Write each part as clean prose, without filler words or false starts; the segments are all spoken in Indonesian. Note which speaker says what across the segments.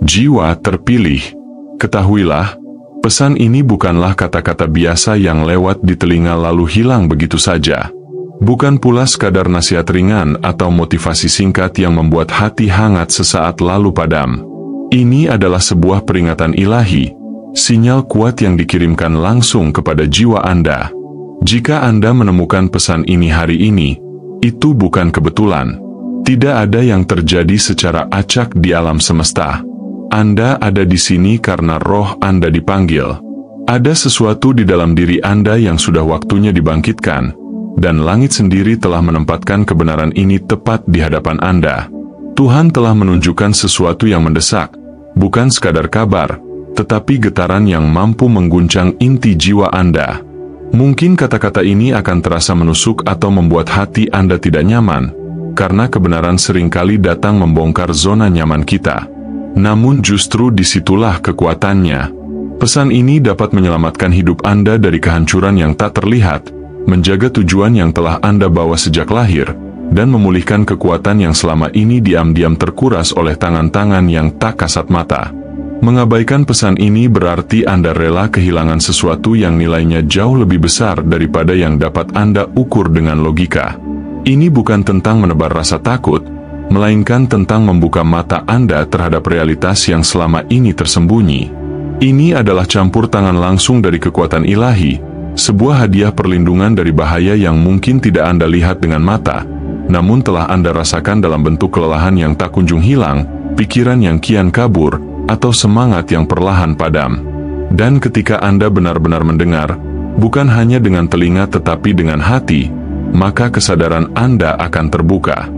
Speaker 1: Jiwa terpilih. Ketahuilah, pesan ini bukanlah kata-kata biasa yang lewat di telinga lalu hilang begitu saja. Bukan pula sekadar nasihat ringan atau motivasi singkat yang membuat hati hangat sesaat lalu padam. Ini adalah sebuah peringatan ilahi, sinyal kuat yang dikirimkan langsung kepada jiwa Anda. Jika Anda menemukan pesan ini hari ini, itu bukan kebetulan. Tidak ada yang terjadi secara acak di alam semesta. Anda ada di sini karena roh Anda dipanggil. Ada sesuatu di dalam diri Anda yang sudah waktunya dibangkitkan, dan langit sendiri telah menempatkan kebenaran ini tepat di hadapan Anda. Tuhan telah menunjukkan sesuatu yang mendesak, bukan sekadar kabar, tetapi getaran yang mampu mengguncang inti jiwa Anda. Mungkin kata-kata ini akan terasa menusuk atau membuat hati Anda tidak nyaman, karena kebenaran seringkali datang membongkar zona nyaman kita. Namun justru disitulah kekuatannya. Pesan ini dapat menyelamatkan hidup Anda dari kehancuran yang tak terlihat, menjaga tujuan yang telah Anda bawa sejak lahir, dan memulihkan kekuatan yang selama ini diam-diam terkuras oleh tangan-tangan yang tak kasat mata. Mengabaikan pesan ini berarti Anda rela kehilangan sesuatu yang nilainya jauh lebih besar daripada yang dapat Anda ukur dengan logika. Ini bukan tentang menebar rasa takut, melainkan tentang membuka mata Anda terhadap realitas yang selama ini tersembunyi. Ini adalah campur tangan langsung dari kekuatan ilahi, sebuah hadiah perlindungan dari bahaya yang mungkin tidak Anda lihat dengan mata, namun telah Anda rasakan dalam bentuk kelelahan yang tak kunjung hilang, pikiran yang kian kabur, atau semangat yang perlahan padam. Dan ketika Anda benar-benar mendengar, bukan hanya dengan telinga tetapi dengan hati, maka kesadaran Anda akan terbuka.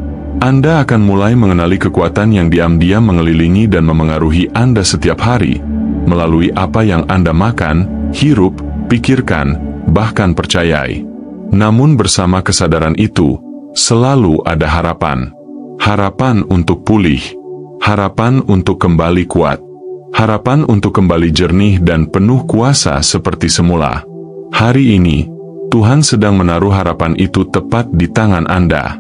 Speaker 1: Anda akan mulai mengenali kekuatan yang diam-diam mengelilingi dan memengaruhi Anda setiap hari, melalui apa yang Anda makan, hirup, pikirkan, bahkan percayai. Namun bersama kesadaran itu, selalu ada harapan. Harapan untuk pulih. Harapan untuk kembali kuat. Harapan untuk kembali jernih dan penuh kuasa seperti semula. Hari ini, Tuhan sedang menaruh harapan itu tepat di tangan Anda.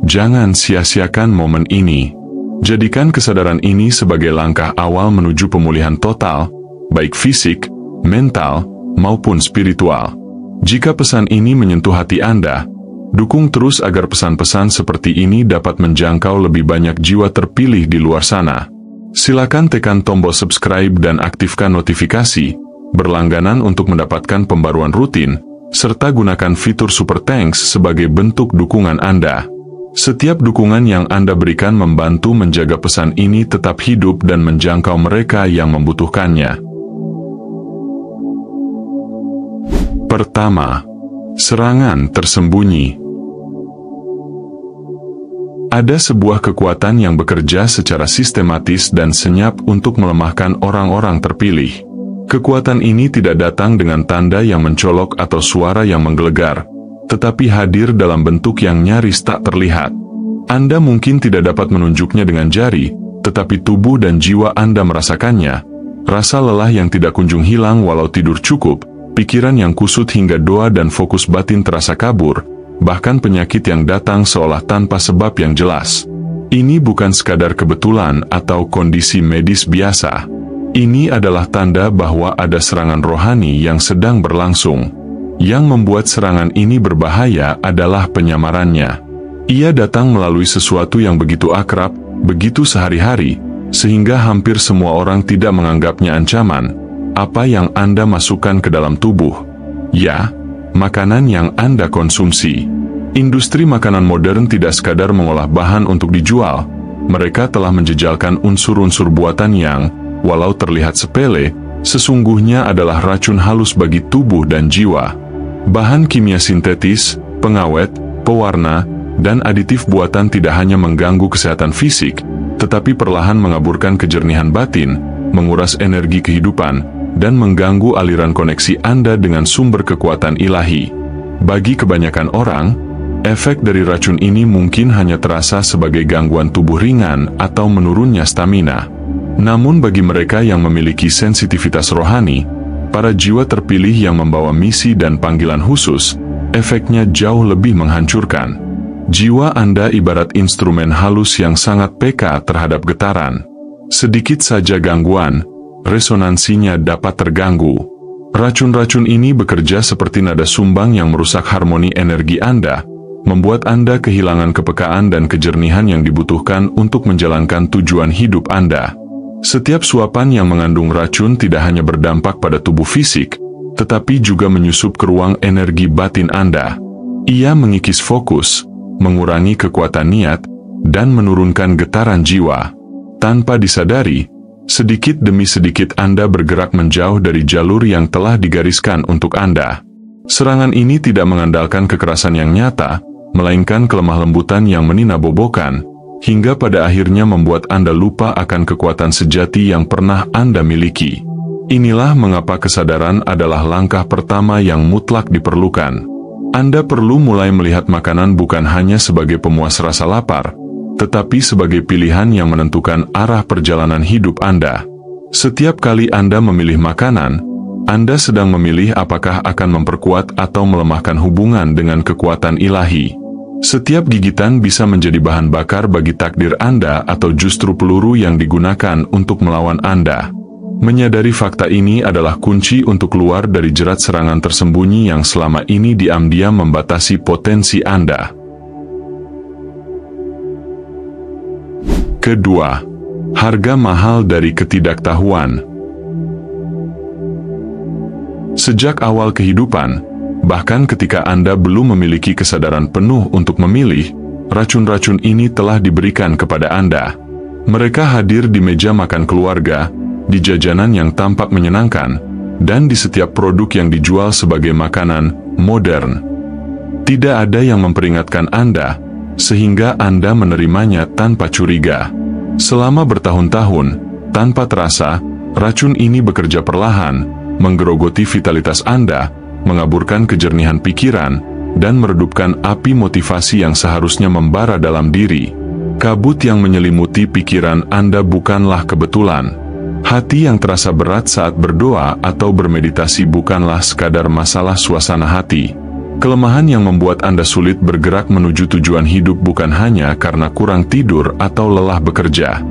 Speaker 1: Jangan sia-siakan momen ini. Jadikan kesadaran ini sebagai langkah awal menuju pemulihan total, baik fisik, mental, maupun spiritual. Jika pesan ini menyentuh hati Anda, dukung terus agar pesan-pesan seperti ini dapat menjangkau lebih banyak jiwa terpilih di luar sana. Silakan tekan tombol subscribe dan aktifkan notifikasi, berlangganan untuk mendapatkan pembaruan rutin, serta gunakan fitur Super Thanks sebagai bentuk dukungan Anda. Setiap dukungan yang Anda berikan membantu menjaga pesan ini tetap hidup dan menjangkau mereka yang membutuhkannya. Pertama, serangan tersembunyi. Ada sebuah kekuatan yang bekerja secara sistematis dan senyap untuk melemahkan orang-orang terpilih. Kekuatan ini tidak datang dengan tanda yang mencolok atau suara yang menggelegar, tetapi hadir dalam bentuk yang nyaris tak terlihat. Anda mungkin tidak dapat menunjuknya dengan jari, tetapi tubuh dan jiwa Anda merasakannya. Rasa lelah yang tidak kunjung hilang walau tidur cukup, pikiran yang kusut hingga doa dan fokus batin terasa kabur, bahkan penyakit yang datang seolah tanpa sebab yang jelas. Ini bukan sekadar kebetulan atau kondisi medis biasa. Ini adalah tanda bahwa ada serangan rohani yang sedang berlangsung. Yang membuat serangan ini berbahaya adalah penyamarannya. Ia datang melalui sesuatu yang begitu akrab, begitu sehari-hari, sehingga hampir semua orang tidak menganggapnya ancaman. Apa yang Anda masukkan ke dalam tubuh? Ya, makanan yang Anda konsumsi. Industri makanan modern tidak sekadar mengolah bahan untuk dijual. Mereka telah menjejalkan unsur-unsur buatan yang, walau terlihat sepele, sesungguhnya adalah racun halus bagi tubuh dan jiwa. Bahan kimia sintetis, pengawet, pewarna, dan aditif buatan tidak hanya mengganggu kesehatan fisik, tetapi perlahan mengaburkan kejernihan batin, menguras energi kehidupan, dan mengganggu aliran koneksi Anda dengan sumber kekuatan ilahi. Bagi kebanyakan orang, efek dari racun ini mungkin hanya terasa sebagai gangguan tubuh ringan atau menurunnya stamina. Namun bagi mereka yang memiliki sensitivitas rohani, para jiwa terpilih yang membawa misi dan panggilan khusus, efeknya jauh lebih menghancurkan. Jiwa Anda ibarat instrumen halus yang sangat peka terhadap getaran. Sedikit saja gangguan, resonansinya dapat terganggu. Racun-racun ini bekerja seperti nada sumbang yang merusak harmoni energi Anda, membuat Anda kehilangan kepekaan dan kejernihan yang dibutuhkan untuk menjalankan tujuan hidup Anda. Setiap suapan yang mengandung racun tidak hanya berdampak pada tubuh fisik, tetapi juga menyusup ke ruang energi batin Anda. Ia mengikis fokus, mengurangi kekuatan niat, dan menurunkan getaran jiwa. Tanpa disadari, sedikit demi sedikit Anda bergerak menjauh dari jalur yang telah digariskan untuk Anda. Serangan ini tidak mengandalkan kekerasan yang nyata, melainkan kelemah lembutan yang meninabobokan, hingga pada akhirnya membuat Anda lupa akan kekuatan sejati yang pernah Anda miliki. Inilah mengapa kesadaran adalah langkah pertama yang mutlak diperlukan. Anda perlu mulai melihat makanan bukan hanya sebagai pemuas rasa lapar, tetapi sebagai pilihan yang menentukan arah perjalanan hidup Anda. Setiap kali Anda memilih makanan, Anda sedang memilih apakah akan memperkuat atau melemahkan hubungan dengan kekuatan ilahi. Setiap gigitan bisa menjadi bahan bakar bagi takdir Anda atau justru peluru yang digunakan untuk melawan Anda. Menyadari fakta ini adalah kunci untuk keluar dari jerat serangan tersembunyi yang selama ini diam-diam membatasi potensi Anda. Kedua, harga mahal dari ketidaktahuan. Sejak awal kehidupan, bahkan ketika Anda belum memiliki kesadaran penuh untuk memilih, racun-racun ini telah diberikan kepada Anda. Mereka hadir di meja makan keluarga, di jajanan yang tampak menyenangkan, dan di setiap produk yang dijual sebagai makanan modern. Tidak ada yang memperingatkan Anda, sehingga Anda menerimanya tanpa curiga. Selama bertahun-tahun, tanpa terasa, racun ini bekerja perlahan, menggerogoti vitalitas Anda, mengaburkan kejernihan pikiran, dan meredupkan api motivasi yang seharusnya membara dalam diri. Kabut yang menyelimuti pikiran Anda bukanlah kebetulan. Hati yang terasa berat saat berdoa atau bermeditasi bukanlah sekadar masalah suasana hati. Kelemahan yang membuat Anda sulit bergerak menuju tujuan hidup bukan hanya karena kurang tidur atau lelah bekerja.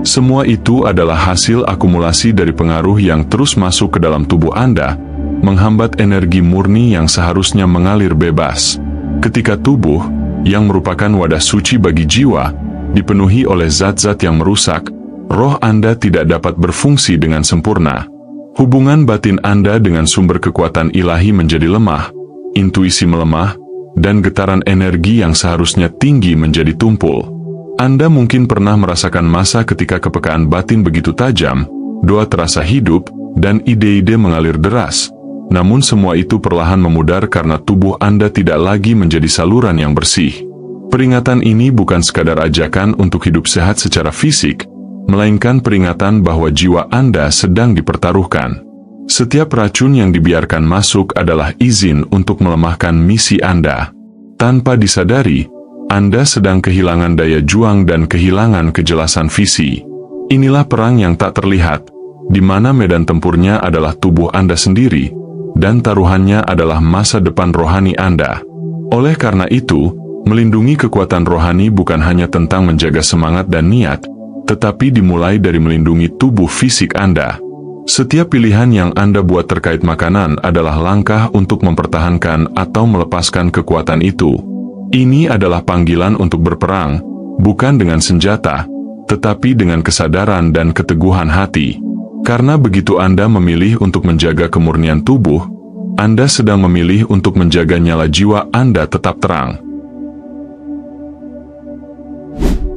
Speaker 1: Semua itu adalah hasil akumulasi dari pengaruh yang terus masuk ke dalam tubuh Anda, menghambat energi murni yang seharusnya mengalir bebas. Ketika tubuh, yang merupakan wadah suci bagi jiwa, dipenuhi oleh zat-zat yang merusak, roh Anda tidak dapat berfungsi dengan sempurna. Hubungan batin Anda dengan sumber kekuatan ilahi menjadi lemah, intuisi melemah, dan getaran energi yang seharusnya tinggi menjadi tumpul. Anda mungkin pernah merasakan masa ketika kepekaan batin begitu tajam, doa terasa hidup, dan ide-ide mengalir deras. Namun semua itu perlahan memudar karena tubuh Anda tidak lagi menjadi saluran yang bersih. Peringatan ini bukan sekadar ajakan untuk hidup sehat secara fisik, melainkan peringatan bahwa jiwa Anda sedang dipertaruhkan. Setiap racun yang dibiarkan masuk adalah izin untuk melemahkan misi Anda. Tanpa disadari, Anda sedang kehilangan daya juang dan kehilangan kejelasan visi. Inilah perang yang tak terlihat, di mana medan tempurnya adalah tubuh Anda sendiri, dan taruhannya adalah masa depan rohani Anda. Oleh karena itu, melindungi kekuatan rohani bukan hanya tentang menjaga semangat dan niat, tetapi dimulai dari melindungi tubuh fisik Anda. Setiap pilihan yang Anda buat terkait makanan adalah langkah untuk mempertahankan atau melepaskan kekuatan itu. Ini adalah panggilan untuk berperang, bukan dengan senjata, tetapi dengan kesadaran dan keteguhan hati. Karena begitu Anda memilih untuk menjaga kemurnian tubuh, Anda sedang memilih untuk menjaga nyala jiwa Anda tetap terang.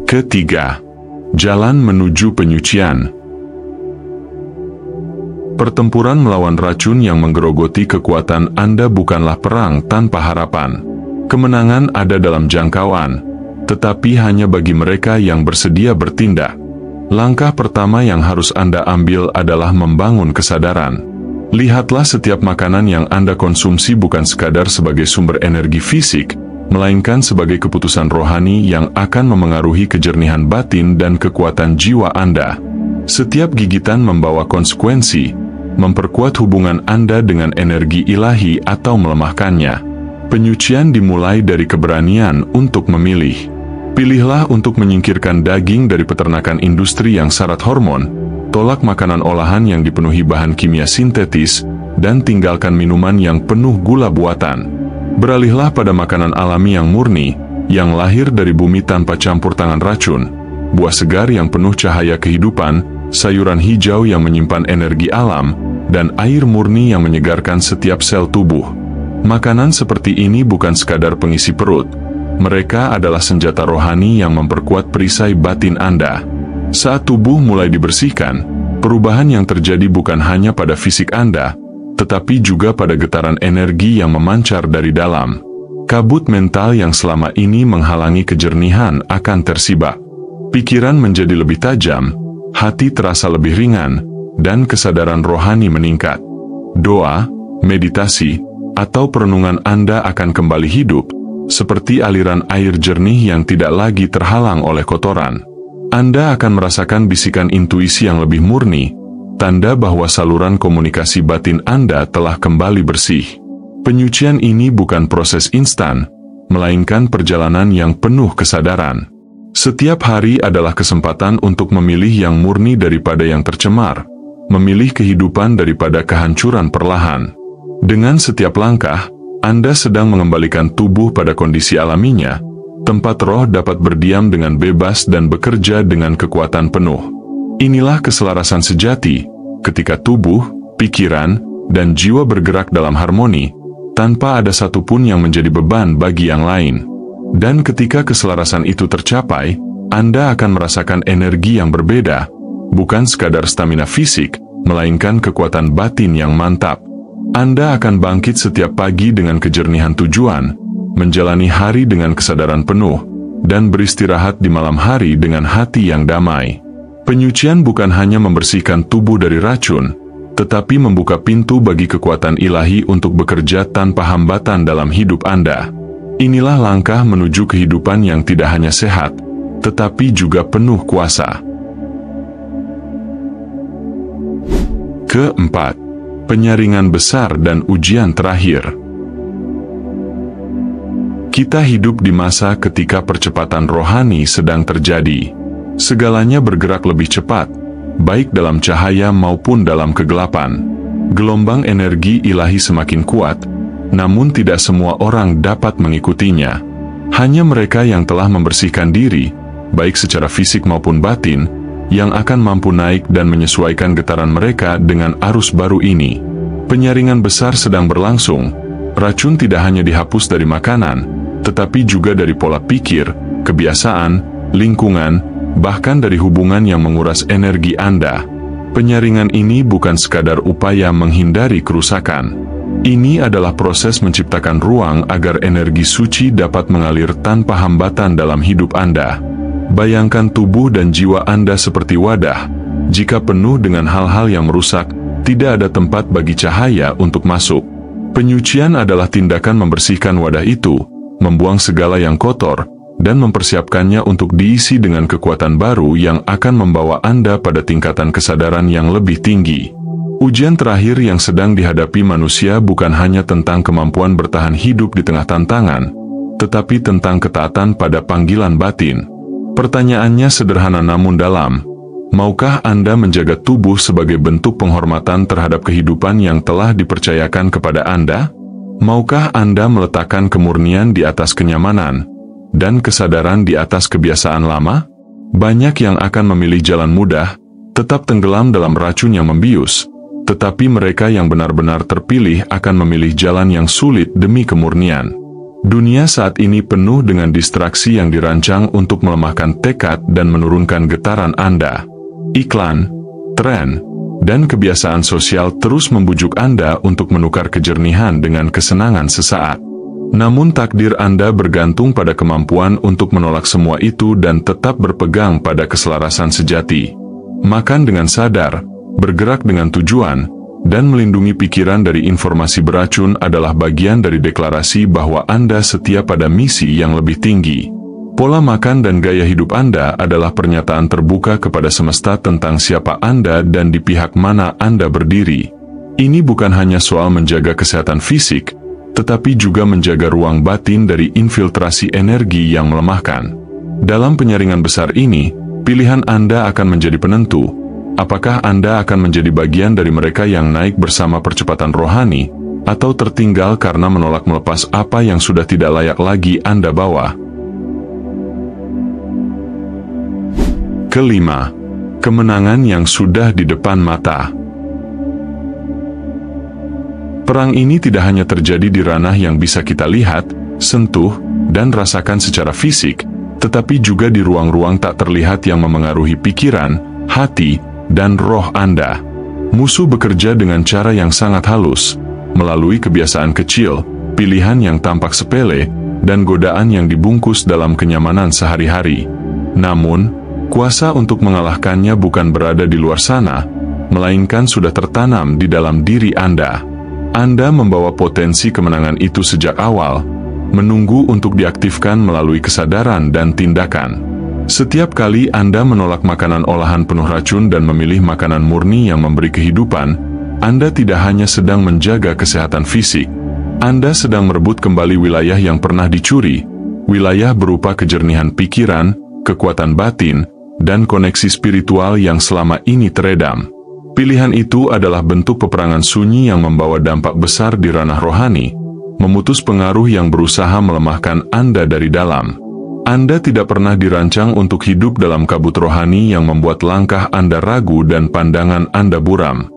Speaker 1: Ketiga, jalan menuju penyucian. Pertempuran melawan racun yang menggerogoti kekuatan Anda bukanlah perang tanpa harapan. Kemenangan ada dalam jangkauan, tetapi hanya bagi mereka yang bersedia bertindak. Langkah pertama yang harus Anda ambil adalah membangun kesadaran. Lihatlah setiap makanan yang Anda konsumsi bukan sekadar sebagai sumber energi fisik, melainkan sebagai keputusan rohani yang akan memengaruhi kejernihan batin dan kekuatan jiwa Anda. Setiap gigitan membawa konsekuensi, memperkuat hubungan Anda dengan energi ilahi atau melemahkannya. Penyucian dimulai dari keberanian untuk memilih. Pilihlah untuk menyingkirkan daging dari peternakan industri yang syarat hormon, tolak makanan olahan yang dipenuhi bahan kimia sintetis, dan tinggalkan minuman yang penuh gula buatan. Beralihlah pada makanan alami yang murni, yang lahir dari bumi tanpa campur tangan racun, buah segar yang penuh cahaya kehidupan, sayuran hijau yang menyimpan energi alam, dan air murni yang menyegarkan setiap sel tubuh. Makanan seperti ini bukan sekadar pengisi perut. Mereka adalah senjata rohani yang memperkuat perisai batin Anda. Saat tubuh mulai dibersihkan, perubahan yang terjadi bukan hanya pada fisik Anda, tetapi juga pada getaran energi yang memancar dari dalam. Kabut mental yang selama ini menghalangi kejernihan akan tersibak. Pikiran menjadi lebih tajam, hati terasa lebih ringan, dan kesadaran rohani meningkat. Doa, meditasi, atau perenungan Anda akan kembali hidup, seperti aliran air jernih yang tidak lagi terhalang oleh kotoran. Anda akan merasakan bisikan intuisi yang lebih murni, tanda bahwa saluran komunikasi batin Anda telah kembali bersih. Penyucian ini bukan proses instan, melainkan perjalanan yang penuh kesadaran. Setiap hari adalah kesempatan untuk memilih yang murni daripada yang tercemar, memilih kehidupan daripada kehancuran perlahan. Dengan setiap langkah, Anda sedang mengembalikan tubuh pada kondisi alaminya, tempat roh dapat berdiam dengan bebas dan bekerja dengan kekuatan penuh. Inilah keselarasan sejati, ketika tubuh, pikiran, dan jiwa bergerak dalam harmoni, tanpa ada satupun yang menjadi beban bagi yang lain. Dan ketika keselarasan itu tercapai, Anda akan merasakan energi yang berbeda, bukan sekadar stamina fisik, melainkan kekuatan batin yang mantap. Anda akan bangkit setiap pagi dengan kejernihan tujuan, menjalani hari dengan kesadaran penuh, dan beristirahat di malam hari dengan hati yang damai. Penyucian bukan hanya membersihkan tubuh dari racun, tetapi membuka pintu bagi kekuatan ilahi untuk bekerja tanpa hambatan dalam hidup Anda. Inilah langkah menuju kehidupan yang tidak hanya sehat, tetapi juga penuh kuasa. Keempat, penyaringan besar dan ujian terakhir. Kita hidup di masa ketika percepatan rohani sedang terjadi. Segalanya bergerak lebih cepat, baik dalam cahaya maupun dalam kegelapan. Gelombang energi ilahi semakin kuat, namun tidak semua orang dapat mengikutinya. Hanya mereka yang telah membersihkan diri, baik secara fisik maupun batin, yang akan mampu naik dan menyesuaikan getaran mereka dengan arus baru ini. Penyaringan besar sedang berlangsung. Racun tidak hanya dihapus dari makanan, tetapi juga dari pola pikir, kebiasaan, lingkungan, bahkan dari hubungan yang menguras energi Anda. Penyaringan ini bukan sekadar upaya menghindari kerusakan. Ini adalah proses menciptakan ruang agar energi suci dapat mengalir tanpa hambatan dalam hidup Anda. Bayangkan tubuh dan jiwa Anda seperti wadah. Jika penuh dengan hal-hal yang merusak, tidak ada tempat bagi cahaya untuk masuk. Penyucian adalah tindakan membersihkan wadah itu, membuang segala yang kotor, dan mempersiapkannya untuk diisi dengan kekuatan baru yang akan membawa Anda pada tingkatan kesadaran yang lebih tinggi. Ujian terakhir yang sedang dihadapi manusia bukan hanya tentang kemampuan bertahan hidup di tengah tantangan, tetapi tentang ketaatan pada panggilan batin. Pertanyaannya sederhana namun dalam. Maukah Anda menjaga tubuh sebagai bentuk penghormatan terhadap kehidupan yang telah dipercayakan kepada Anda? Maukah Anda meletakkan kemurnian di atas kenyamanan, dan kesadaran di atas kebiasaan lama? Banyak yang akan memilih jalan mudah, tetap tenggelam dalam racun yang membius, tetapi mereka yang benar-benar terpilih akan memilih jalan yang sulit demi kemurnian. Dunia saat ini penuh dengan distraksi yang dirancang untuk melemahkan tekad dan menurunkan getaran Anda. Iklan, tren, dan kebiasaan sosial terus membujuk Anda untuk menukar kejernihan dengan kesenangan sesaat. Namun takdir Anda bergantung pada kemampuan untuk menolak semua itu dan tetap berpegang pada keselarasan sejati. Makan dengan sadar, bergerak dengan tujuan, dan melindungi pikiran dari informasi beracun adalah bagian dari deklarasi bahwa Anda setia pada misi yang lebih tinggi. Pola makan dan gaya hidup Anda adalah pernyataan terbuka kepada semesta tentang siapa Anda dan di pihak mana Anda berdiri. Ini bukan hanya soal menjaga kesehatan fisik, tetapi juga menjaga ruang batin dari infiltrasi energi yang melemahkan. Dalam penyaringan besar ini, pilihan Anda akan menjadi penentu. Apakah Anda akan menjadi bagian dari mereka yang naik bersama percepatan rohani, atau tertinggal karena menolak melepas apa yang sudah tidak layak lagi Anda bawa? Kelima, kemenangan yang sudah di depan mata. Perang ini tidak hanya terjadi di ranah yang bisa kita lihat, sentuh, dan rasakan secara fisik, tetapi juga di ruang-ruang tak terlihat yang memengaruhi pikiran, hati, dan roh Anda. Musuh bekerja dengan cara yang sangat halus, melalui kebiasaan kecil, pilihan yang tampak sepele, dan godaan yang dibungkus dalam kenyamanan sehari-hari. Namun, kuasa untuk mengalahkannya bukan berada di luar sana, melainkan sudah tertanam di dalam diri Anda. Anda membawa potensi kemenangan itu sejak awal, menunggu untuk diaktifkan melalui kesadaran dan tindakan. Setiap kali Anda menolak makanan olahan penuh racun dan memilih makanan murni yang memberi kehidupan, Anda tidak hanya sedang menjaga kesehatan fisik, Anda sedang merebut kembali wilayah yang pernah dicuri, wilayah berupa kejernihan pikiran, kekuatan batin, dan koneksi spiritual yang selama ini teredam. Pilihan itu adalah bentuk peperangan sunyi yang membawa dampak besar di ranah rohani, memutus pengaruh yang berusaha melemahkan Anda dari dalam. Anda tidak pernah dirancang untuk hidup dalam kabut rohani yang membuat langkah Anda ragu dan pandangan Anda buram.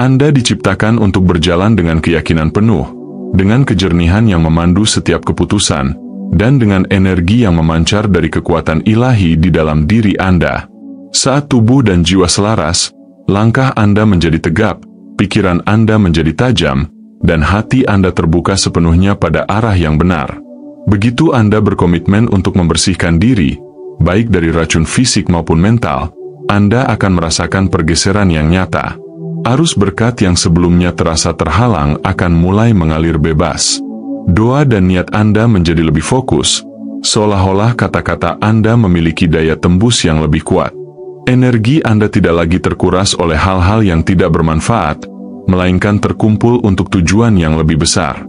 Speaker 1: Anda diciptakan untuk berjalan dengan keyakinan penuh, dengan kejernihan yang memandu setiap keputusan, dan dengan energi yang memancar dari kekuatan ilahi di dalam diri Anda. Saat tubuh dan jiwa selaras, langkah Anda menjadi tegap, pikiran Anda menjadi tajam, dan hati Anda terbuka sepenuhnya pada arah yang benar. Begitu Anda berkomitmen untuk membersihkan diri, baik dari racun fisik maupun mental, Anda akan merasakan pergeseran yang nyata. Arus berkat yang sebelumnya terasa terhalang akan mulai mengalir bebas. Doa dan niat Anda menjadi lebih fokus, seolah-olah kata-kata Anda memiliki daya tembus yang lebih kuat. Energi Anda tidak lagi terkuras oleh hal-hal yang tidak bermanfaat, melainkan terkumpul untuk tujuan yang lebih besar.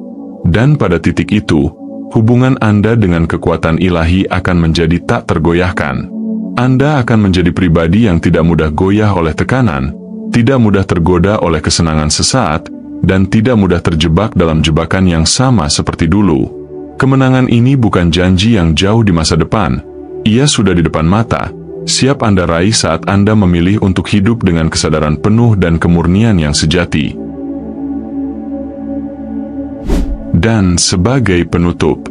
Speaker 1: Dan pada titik itu, hubungan Anda dengan kekuatan ilahi akan menjadi tak tergoyahkan. Anda akan menjadi pribadi yang tidak mudah goyah oleh tekanan, tidak mudah tergoda oleh kesenangan sesaat, dan tidak mudah terjebak dalam jebakan yang sama seperti dulu. Kemenangan ini bukan janji yang jauh di masa depan. Ia sudah di depan mata, siap Anda raih saat Anda memilih untuk hidup dengan kesadaran penuh dan kemurnian yang sejati. Dan sebagai penutup,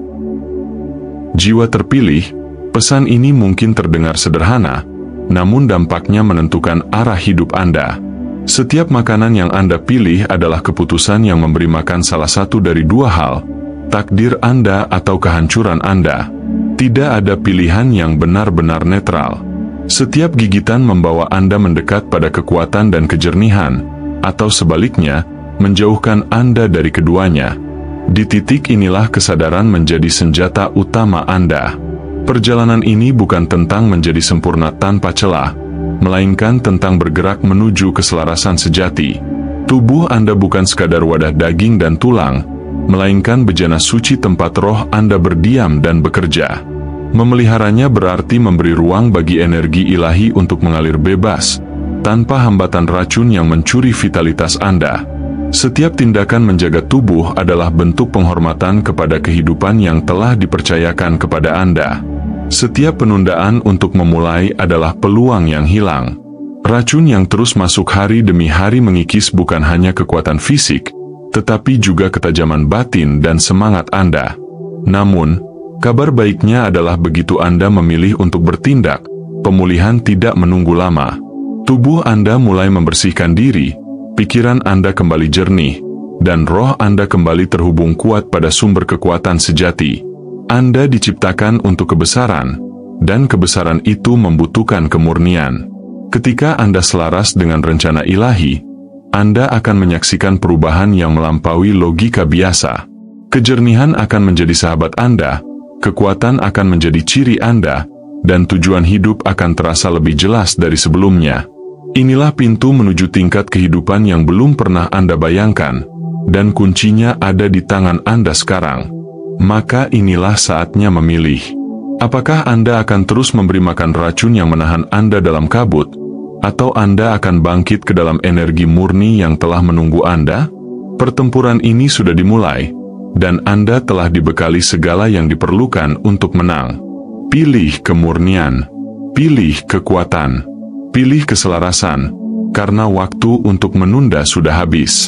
Speaker 1: jiwa terpilih, pesan ini mungkin terdengar sederhana, namun dampaknya menentukan arah hidup Anda. Setiap makanan yang Anda pilih adalah keputusan yang memberi makan salah satu dari dua hal, takdir Anda atau kehancuran Anda. Tidak ada pilihan yang benar-benar netral. Setiap gigitan membawa Anda mendekat pada kekuatan dan kejernihan, atau sebaliknya, menjauhkan Anda dari keduanya. Di titik inilah kesadaran menjadi senjata utama Anda. Perjalanan ini bukan tentang menjadi sempurna tanpa celah, melainkan tentang bergerak menuju keselarasan sejati. Tubuh Anda bukan sekadar wadah daging dan tulang, melainkan bejana suci tempat roh Anda berdiam dan bekerja. Memeliharanya berarti memberi ruang bagi energi ilahi untuk mengalir bebas, tanpa hambatan racun yang mencuri vitalitas Anda. Setiap tindakan menjaga tubuh adalah bentuk penghormatan kepada kehidupan yang telah dipercayakan kepada Anda. Setiap penundaan untuk memulai adalah peluang yang hilang. Racun yang terus masuk hari demi hari mengikis bukan hanya kekuatan fisik, tetapi juga ketajaman batin dan semangat Anda. Namun, kabar baiknya adalah begitu Anda memilih untuk bertindak, pemulihan tidak menunggu lama. Tubuh Anda mulai membersihkan diri, pikiran Anda kembali jernih, dan roh Anda kembali terhubung kuat pada sumber kekuatan sejati. Anda diciptakan untuk kebesaran, dan kebesaran itu membutuhkan kemurnian. Ketika Anda selaras dengan rencana ilahi, Anda akan menyaksikan perubahan yang melampaui logika biasa. Kejernihan akan menjadi sahabat Anda, kekuatan akan menjadi ciri Anda, dan tujuan hidup akan terasa lebih jelas dari sebelumnya. Inilah pintu menuju tingkat kehidupan yang belum pernah Anda bayangkan, dan kuncinya ada di tangan Anda sekarang. Maka inilah saatnya memilih. Apakah Anda akan terus memberi makan racun yang menahan Anda dalam kabut? Atau Anda akan bangkit ke dalam energi murni yang telah menunggu Anda? Pertempuran ini sudah dimulai, dan Anda telah dibekali segala yang diperlukan untuk menang. Pilih kemurnian, pilih kekuatan, pilih keselarasan, karena waktu untuk menunda sudah habis.